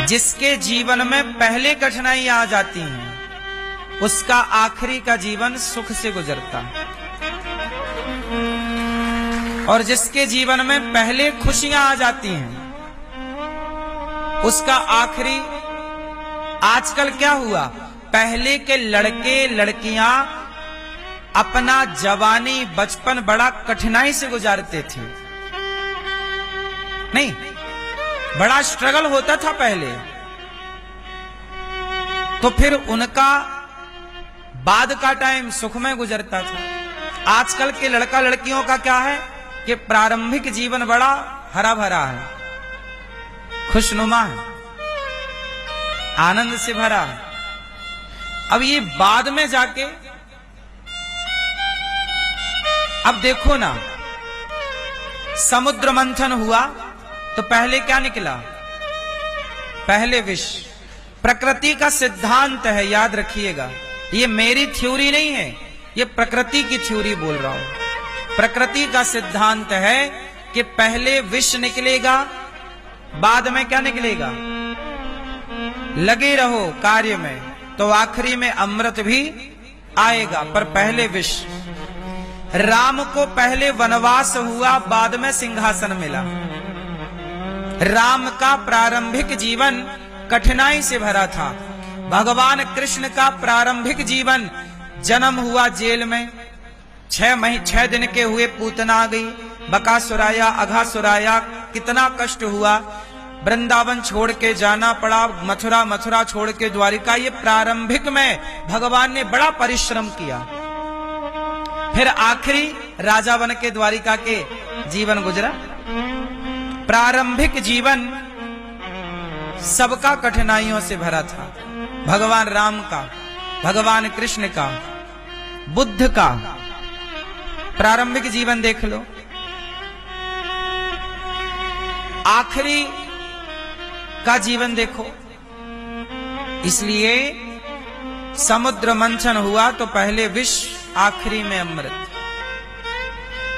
जिसके जीवन में पहले कठिनाइयां आ जाती हैं, उसका आखिरी का जीवन सुख से गुजरता है। और जिसके जीवन में पहले खुशियां आ जाती हैं, उसका आखिरी, आजकल क्या हुआ, पहले के लड़के लड़कियां अपना जवानी बचपन बड़ा कठिनाई से गुजारते थे, नहीं, बड़ा स्ट्रगल होता था पहले, तो फिर उनका बाद का टाइम सुख में गुजरता था। आजकल के लड़का लड़कियों का क्या है कि प्रारंभिक जीवन बड़ा हरा भरा है, खुशनुमा है, आनंद से भरा है। अब ये बाद में जाके, अब देखो ना, समुद्र मंथन हुआ तो पहले क्या निकला, पहले विष। प्रकृति का सिद्धांत है, याद रखिएगा, ये मेरी थ्योरी नहीं है, ये प्रकृति की थ्योरी बोल रहा हूं। प्रकृति का सिद्धांत है कि पहले विष निकलेगा, बाद में क्या निकलेगा, लगे रहो कार्य में तो आखिरी में अमृत भी आएगा, पर पहले विष। राम को पहले वनवास हुआ, बाद में सिंहासन मिला। राम का प्रारंभिक जीवन कठिनाई से भरा था। भगवान कृष्ण का प्रारंभिक जीवन, जन्म हुआ जेल में, 6 दिन के हुए पूतना आ गई, बकासुराया अघासुराया, कितना कष्ट हुआ। वृंदावन छोड़ के जाना पड़ा, मथुरा छोड़ के द्वारिका। ये प्रारंभिक में भगवान ने बड़ा परिश्रम किया। फिर आखिरी राजा बन के द्वारिका के जीवन गुजरा। प्रारंभिक जीवन सबका कठिनाइयों से भरा था। भगवान राम का, भगवान कृष्ण का, बुद्ध का प्रारंभिक जीवन देख लो। आखिरी का जीवन देखो। इसलिए समुद्र मंथन हुआ तो पहले विष, आखिरी में अमृत।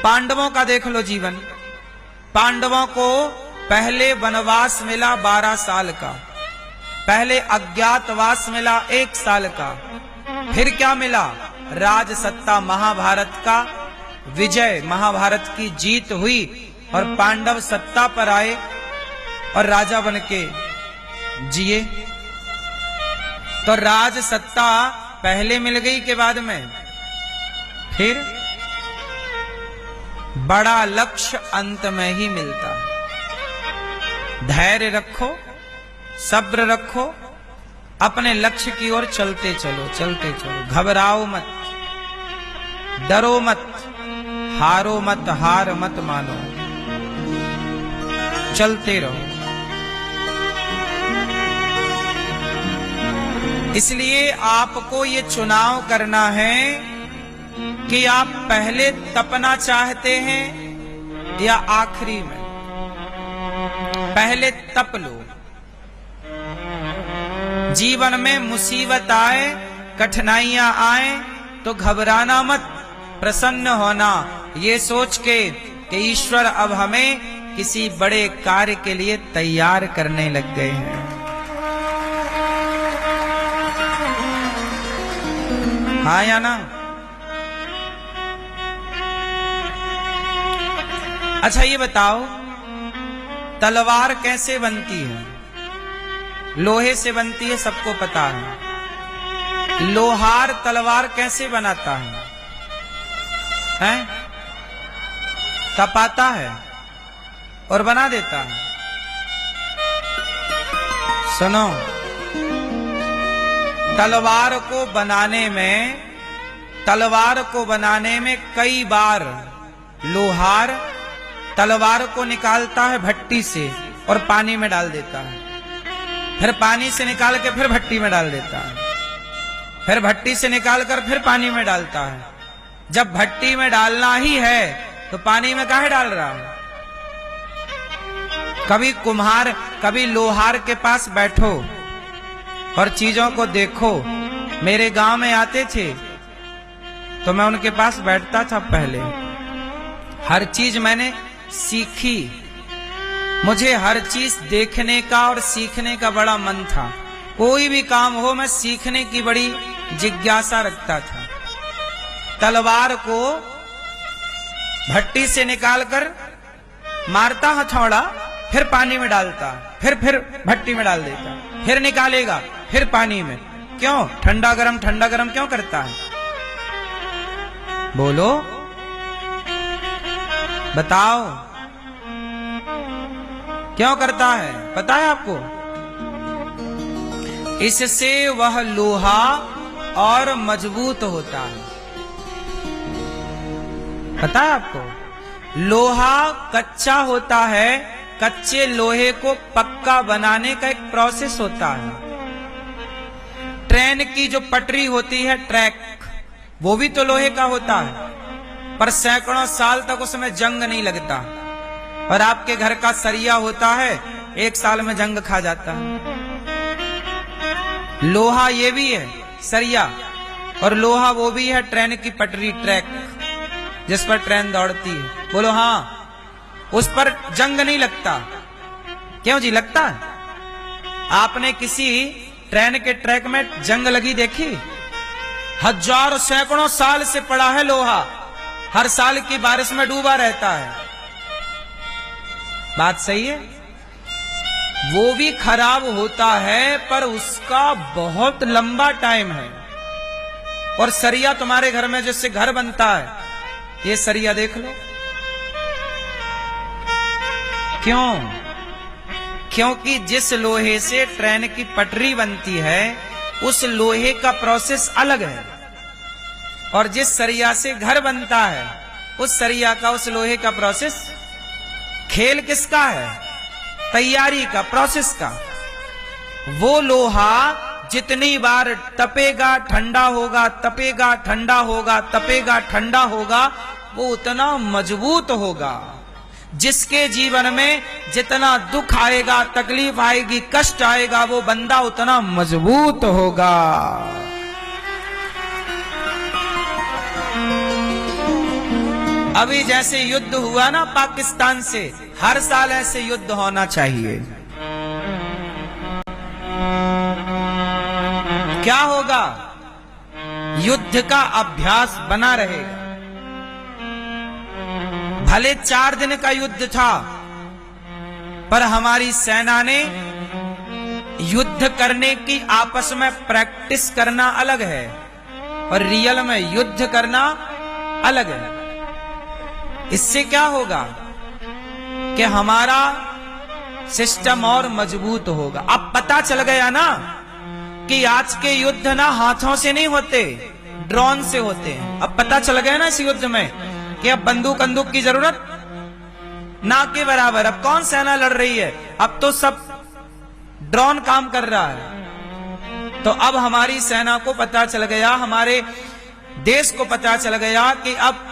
पांडवों का देख लो जीवन। पांडवों को पहले वनवास मिला 12 साल का, पहले अज्ञातवास मिला 1 साल का, फिर क्या मिला, राज सत्ता, महाभारत का विजय, महाभारत की जीत हुई और पांडव सत्ता पर आए और राजा बन के जिए। तो राज सत्ता पहले मिल गई के बाद में, फिर बड़ा लक्ष्य अंत में ही मिलता है। धैर्य रखो, सब्र रखो, अपने लक्ष्य की ओर चलते चलो, चलते चलो, घबराओ मत, डरो मत, हारो मत, हार मत मानो, चलते रहो। इसलिए आपको ये चुनाव करना है कि आप पहले तपना चाहते हैं या आखिरी में। पहले तप लो। जीवन में मुसीबत आए, कठिनाइयां आए तो घबराना मत, प्रसन्न होना, ये सोच के कि ईश्वर अब हमें किसी बड़े कार्य के लिए तैयार करने लग गए हैं। हाँ या ना? अच्छा ये बताओ, तलवार कैसे बनती है? लोहे से बनती है, सबको पता है। लोहार तलवार कैसे बनाता है? हैं? तपाता है और बना देता है। सुनो, तलवार को बनाने में कई बार लोहार तलवार को निकालता है भट्टी से और पानी में डाल देता है, फिर पानी से निकाल के फिर भट्टी में डाल देता है, फिर भट्टी से निकाल कर फिर पानी में डालता है। जब भट्टी में डालना ही है तो पानी में काहे डाल रहा है? कभी कुम्हार, कभी लोहार के पास बैठो और चीजों को देखो। मेरे गांव में आते थे तो मैं उनके पास बैठता था। पहले हर चीज मैंने सीखी, मुझे हर चीज देखने का और सीखने का बड़ा मन था। कोई भी काम हो मैं सीखने की बड़ी जिज्ञासा रखता था। तलवार को भट्टी से निकालकर मारता हथौड़ा, फिर पानी में डालता, फिर भट्टी में डाल देता, फिर निकालेगा, फिर पानी में। क्यों? ठंडा गरम क्यों करता है? बोलो, बताओ, क्यों करता है? पता है आपको? इससे वह लोहा और मजबूत होता है। पता है आपको? लोहा कच्चा होता है, कच्चे लोहे को पक्का बनाने का एक प्रोसेस होता है। ट्रेन की जो पटरी होती है, ट्रैक, वो भी तो लोहे का होता है, पर सैकड़ों साल तक उसमें जंग नहीं लगता। और आपके घर का सरिया होता है, 1 साल में जंग खा जाता है। लोहा ये भी है, सरिया, और लोहा वो भी है, ट्रेन की पटरी, ट्रैक, जिस पर ट्रेन दौड़ती है। बोलो हाँ, उस पर जंग नहीं लगता। क्यों जी? लगता है? आपने किसी ट्रेन के ट्रैक में जंग लगी देखी? हजारों सैकड़ों साल से पड़ा है लोहा, हर साल की बारिश में डूबा रहता है। बात सही है? वो भी खराब होता है, पर उसका बहुत लंबा टाइम है। और सरिया तुम्हारे घर में जिससे घर बनता है, ये सरिया देख लो। क्यों? क्योंकि जिस लोहे से ट्रेन की पटरी बनती है, उस लोहे का प्रोसेस अलग है। और जिस सरिया से घर बनता है, उस सरिया का, उस लोहे का प्रोसेस, खेल किसका है? तैयारी का, प्रोसेस का। वो लोहा जितनी बार तपेगा, ठंडा होगा, तपेगा, ठंडा होगा, तपेगा, ठंडा होगा, वो उतना मजबूत होगा। जिसके जीवन में जितना दुख आएगा, तकलीफ आएगी, कष्ट आएगा, वो बंदा उतना मजबूत होगा। अभी जैसे युद्ध हुआ ना पाकिस्तान से, हर साल ऐसे युद्ध होना चाहिए। क्या होगा? युद्ध का अभ्यास बना रहेगा। भले 4 दिन का युद्ध था, पर हमारी सेना ने युद्ध करने की, आपस में प्रैक्टिस करना अलग है और रियल में युद्ध करना अलग है। इससे क्या होगा कि हमारा सिस्टम और मजबूत होगा। अब पता चल गया ना कि आज के युद्ध ना हाथों से नहीं होते, ड्रोन से होते हैं। अब पता चल गया ना इस युद्ध में कि अब बंदूक की जरूरत ना के बराबर। अब कौन सेना लड़ रही है? अब तो सब ड्रोन काम कर रहा है। तो अब हमारी सेना को पता चल गया, हमारे देश को पता चल गया कि अब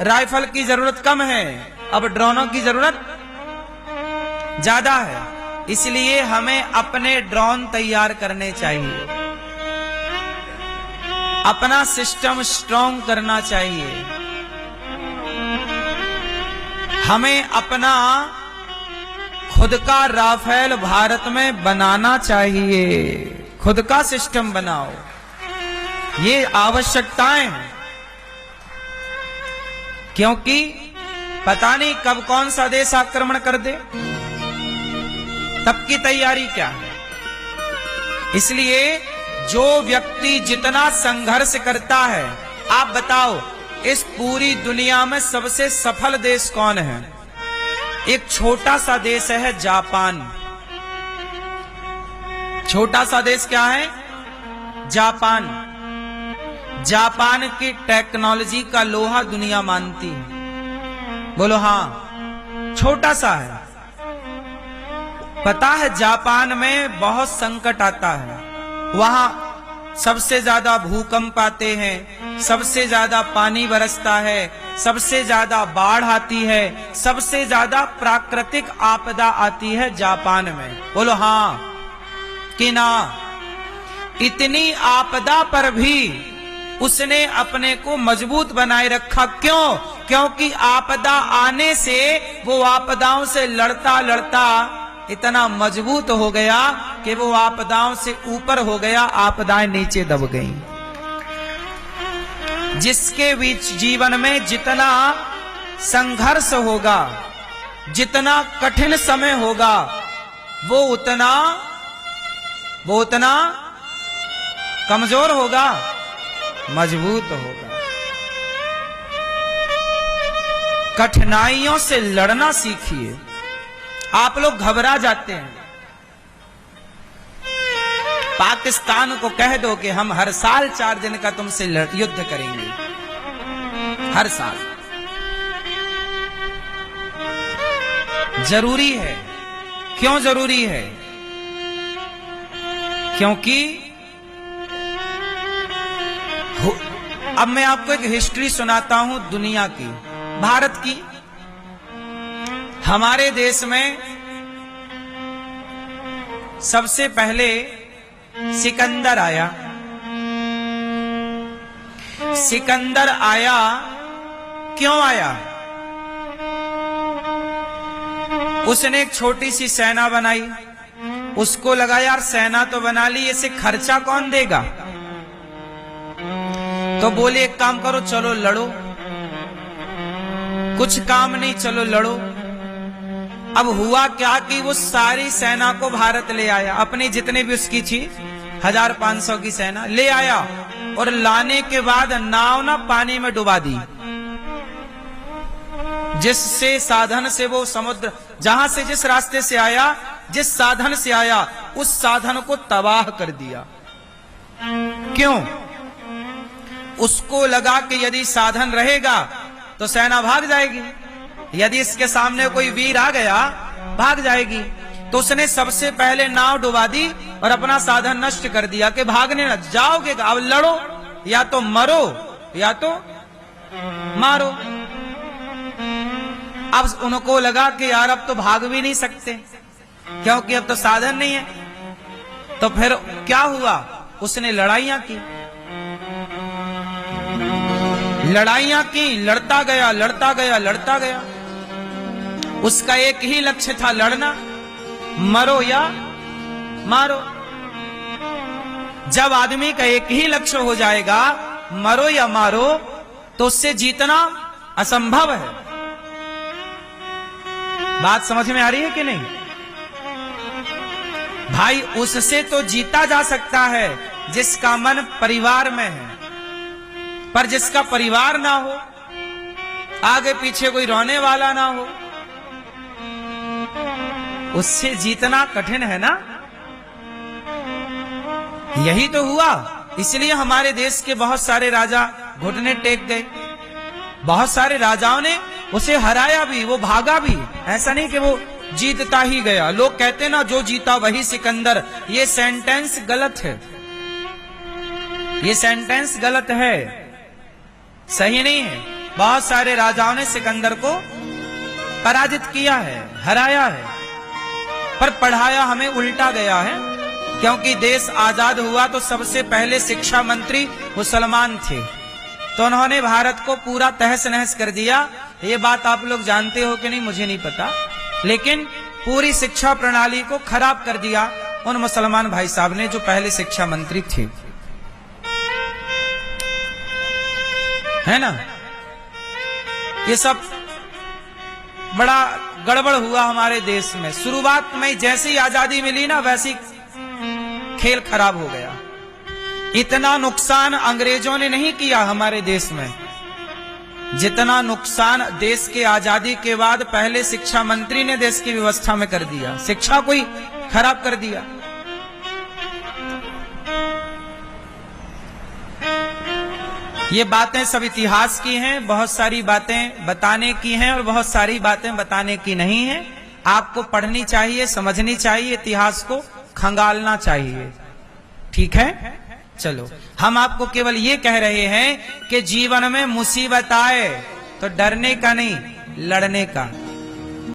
राइफल की जरूरत कम है, अब ड्रोनों की जरूरत ज्यादा है। इसलिए हमें अपने ड्रोन तैयार करने चाहिए, अपना सिस्टम स्ट्रॉन्ग करना चाहिए। हमें अपना खुद का राफेल भारत में बनाना चाहिए। खुद का सिस्टम बनाओ, ये आवश्यकताएं हैं। क्योंकि पता नहीं कब कौन सा देश आक्रमण कर दे, तब की तैयारी क्या है। इसलिए जो व्यक्ति जितना संघर्ष करता है, आप बताओ इस पूरी दुनिया में सबसे सफल देश कौन है? एक छोटा सा देश है जापान। छोटा सा देश क्या है? जापान। जापान की टेक्नोलॉजी का लोहा दुनिया मानती है। बोलो हाँ, छोटा सा है। पता है जापान में बहुत संकट आता है, वहां सबसे ज्यादा भूकंप आते हैं, सबसे ज्यादा पानी बरसता है, सबसे ज्यादा बाढ़ आती है, सबसे ज्यादा प्राकृतिक आपदा आती है जापान में। बोलो हाँ कि ना? इतनी आपदा पर भी उसने अपने को मजबूत बनाए रखा। क्यों? क्योंकि आपदा आने से वो आपदाओं से लड़ता लड़ता इतना मजबूत हो गया कि वो आपदाओं से ऊपर हो गया, आपदाएं नीचे दब गईं। जिसके बीच जीवन में जितना संघर्ष होगा, जितना कठिन समय होगा, वो उतना कमजोर होगा, मजबूत होगा। कठिनाइयों से लड़ना सीखिए। आप लोग घबरा जाते हैं। पाकिस्तान को कह दो कि हम हर साल 4 दिन का तुमसे युद्ध करेंगे, हर साल। जरूरी है। क्यों जरूरी है? क्योंकि अब मैं आपको एक हिस्ट्री सुनाता हूं दुनिया की, भारत की। हमारे देश में सबसे पहले सिकंदर आया। सिकंदर आया, क्यों आया? उसने एक छोटी सी सेना बनाई। उसको लगा यार सेना तो बना ली, इसे खर्चा कौन देगा? तो बोले एक काम करो, चलो लड़ो। कुछ काम नहीं, चलो लड़ो। अब हुआ क्या कि वो सारी सेना को भारत ले आया, अपनी जितने भी उसकी थी 1500 की सेना ले आया, और लाने के बाद नाव ना पानी में डुबा दी, जिससे साधन से वो समुद्र, जहां से जिस रास्ते से आया, जिस साधन से आया, उस साधन को तबाह कर दिया। क्यों? उसको लगा कि यदि साधन रहेगा तो सेना भाग जाएगी, यदि इसके सामने कोई वीर आ गया भाग जाएगी। तो उसने सबसे पहले नाव डुबा दी और अपना साधन नष्ट कर दिया कि भागने न जाओगे, अब लड़ो, या तो मरो या तो मारो। अब उनको लगा कि यार अब तो भाग भी नहीं सकते, क्योंकि अब तो साधन नहीं है। तो फिर क्या हुआ? उसने लड़ाइयां की, लड़ाइयां की, लड़ता गया, लड़ता गया, लड़ता गया। उसका एक ही लक्ष्य था, लड़ना, मरो या मारो। जब आदमी का एक ही लक्ष्य हो जाएगा, मरो या मारो, तो उससे जीतना असंभव है। बात समझ में आ रही है कि नहीं? भाई उससे तो जीता जा सकता है जिसका मन परिवार में है, पर जिसका परिवार ना हो, आगे पीछे कोई रोने वाला ना हो, उससे जीतना कठिन है ना। यही तो हुआ। इसलिए हमारे देश के बहुत सारे राजा घुटने टेक गए, बहुत सारे राजाओं ने उसे हराया भी, वो भागा भी। ऐसा नहीं कि वो जीतता ही गया। लोग कहते ना जो जीता वही सिकंदर, ये सेंटेंस गलत है, ये सेंटेंस गलत है, सही नहीं है। बहुत सारे राजाओं ने सिकंदर को पराजित किया है, हराया है, पर पढ़ाया हमें उल्टा गया है। क्योंकि देश आजाद हुआ तो सबसे पहले शिक्षा मंत्री मुसलमान थे, तो उन्होंने भारत को पूरा तहस नहस कर दिया। ये बात आप लोग जानते हो कि नहीं मुझे नहीं पता, लेकिन पूरी शिक्षा प्रणाली को खराब कर दिया उन मुसलमान भाई साहब ने जो पहले शिक्षा मंत्री थे, है ना। ये सब बड़ा गड़बड़ हुआ हमारे देश में। शुरुआत में जैसे ही आजादी मिली ना, वैसी खेल खराब हो गया। इतना नुकसान अंग्रेजों ने नहीं किया हमारे देश में, जितना नुकसान देश के आजादी के बाद पहले शिक्षा मंत्री ने देश की व्यवस्था में कर दिया। शिक्षा को ही खराब कर दिया। ये बातें सब इतिहास की हैं, बहुत सारी बातें बताने की हैं और बहुत सारी बातें बताने की नहीं हैं। आपको पढ़नी चाहिए, समझनी चाहिए, इतिहास को खंगालना चाहिए, ठीक है। चलो, हम आपको केवल ये कह रहे हैं कि जीवन में मुसीबत आए तो डरने का नहीं, लड़ने का।